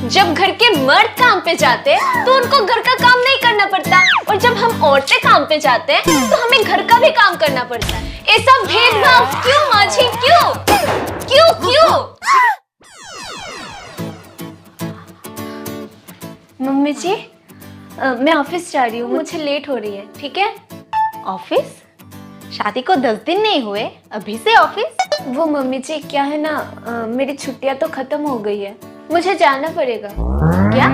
जब घर के मर्द काम पे जाते तो उनको घर का काम नहीं करना पड़ता, और जब हम औरतें काम पे जाते हैं तो हमें घर का भी काम करना पड़ता है। ये सब भेदभाव क्यों माँ जी, क्यों क्यों क्यों? मम्मी जी, मैं ऑफिस जा रही हूँ, मुझे लेट हो रही है, ठीक है? ऑफिस? शादी को 10 दिन नहीं हुए, अभी से ऑफिस? वो मम्मी जी, क्या है ना, मेरी छुट्टियां तो खत्म हो गई है, मुझे जाना पड़ेगा। क्या?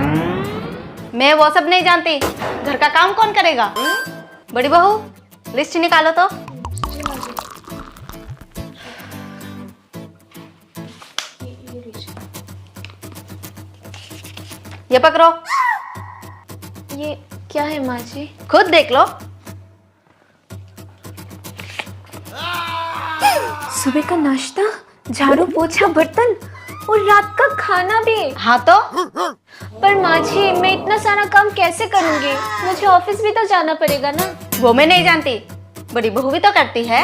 मैं वो सब नहीं जानती। घर का काम कौन करेगा? बड़ी बहू, लिस्ट निकालो तो। ये पकड़ो। ये क्या है माँ जी? खुद देख लो। सुबह का नाश्ता, झाड़ू पोछा, बर्तन और रात का खाना भी। हाँ तो? पर माँ जी, मैं इतना सारा काम कैसे करूँगी? मुझे ऑफिस भी तो जाना पड़ेगा ना। वो मैं नहीं जानती, बड़ी बहू भी तो करती है।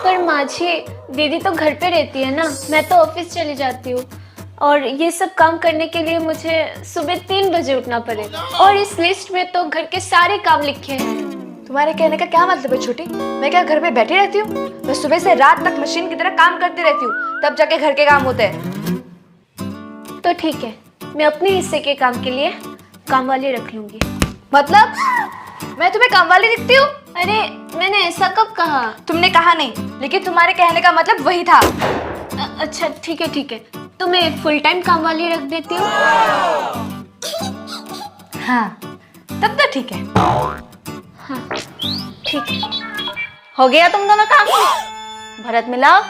पर माँ जी, दीदी तो घर पे रहती है ना, मैं तो ऑफिस चली जाती हूँ, और ये सब काम करने के लिए मुझे सुबह 3 बजे उठना पड़ेगा, और इस लिस्ट में तो घर के सारे काम लिखे हैं। तुम्हारे कहने का क्या मतलब है छोटी? मैं क्या घर पे बैठी रहती हूँ? मैं सुबह से रात तक मशीन की तरह काम करती रहती हूँ, तब जाके घर के काम होते हैं। तो ठीक है, मैं अपने हिस्से के काम के लिए काम वाली रख लूंगी। मतलब मैं तुम्हें काम वाली दिखती हूँ? अरे, मैंने ऐसा कब कहा? तुमने कहा नहीं, लेकिन तुम्हारे कहने का मतलब वही था। अच्छा ठीक है ठीक है, तो मैं फुल टाइम काम वाली रख देती हूँ। हाँ, तब तो ठीक है। हाँ ठीक है। हो गया तुम दोनों काम? भरत मिलाओ।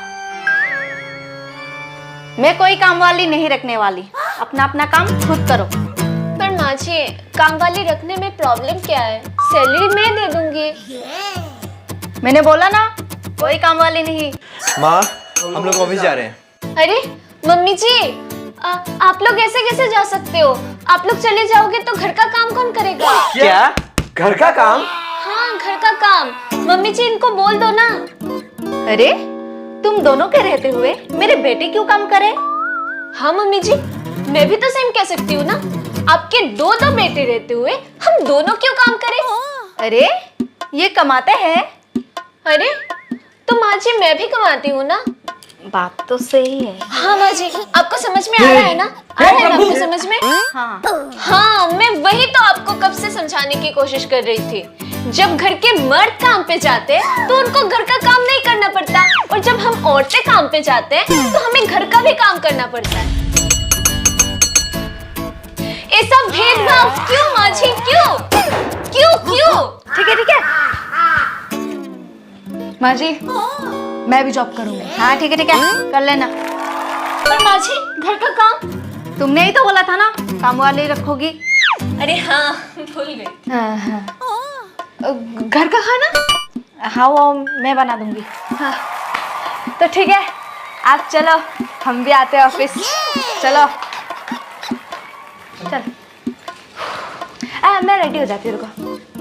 मैं कोई काम वाली नहीं रखने वाली, अपना अपना काम खुद करो। पर माँ जी, काम वाली रखने में प्रॉब्लम क्या है? सैलरी मैं दे दूंगी। मैंने बोला ना, कोई काम वाली नहीं। माँ, हम लोग ऑफिस जा रहे हैं। अरे मम्मी जी, आप लोग ऐसे कैसे जा सकते हो? आप लोग चले जाओगे तो घर का काम कौन करेगा? क्या? घर का काम? हाँ, घर का काम। मम्मी जी, इनको बोल दो ना। अरे, तुम दोनों के रहते हुए मेरे बेटे क्यों काम करे? हाँ मम्मी जी, मैं भी तो सेम कह सकती हूँ ना। आपके दो बेटे रहते हुए हम दोनों क्यों काम करें? अरे, ये कमाते हैं। अरे, तो माँ जी, मैं भी कमाती हूँ ना। बात तो सही है। हाँ माँ जी, आपको समझ में आ रहा है ना? आ रहा है ना आपको समझ में? हाँ। हाँ, मैं वही तो आपको कब से समझाने की कोशिश कर रही थी। जब घर के मर्द काम पे जाते तो उनको घर का काम नहीं करना पड़ता, और जब हम औरतें काम पे जाते हैं तो हमें घर का भी काम करना पड़ता है। ये सब भेदभाव क्यों माँ जी, क्यों क्यों क्यों? ठीक है ठीक है माँ जी, मैं भी जॉब करूंगी। हाँ ठीक है कर लेना। पर माँ जी, घर का काम? तुमने ही तो बोला था ना, काम वाली रखोगी। अरे हाँ, भूल गई। हाँ हाँ। घर का खाना? हाँ, वो मैं बना दूंगी। हाँ, तो ठीक है, आप चलो, हम भी आते हैं ऑफिस। चलो चल। मैं रेडी हो जाती हूँ, रुको।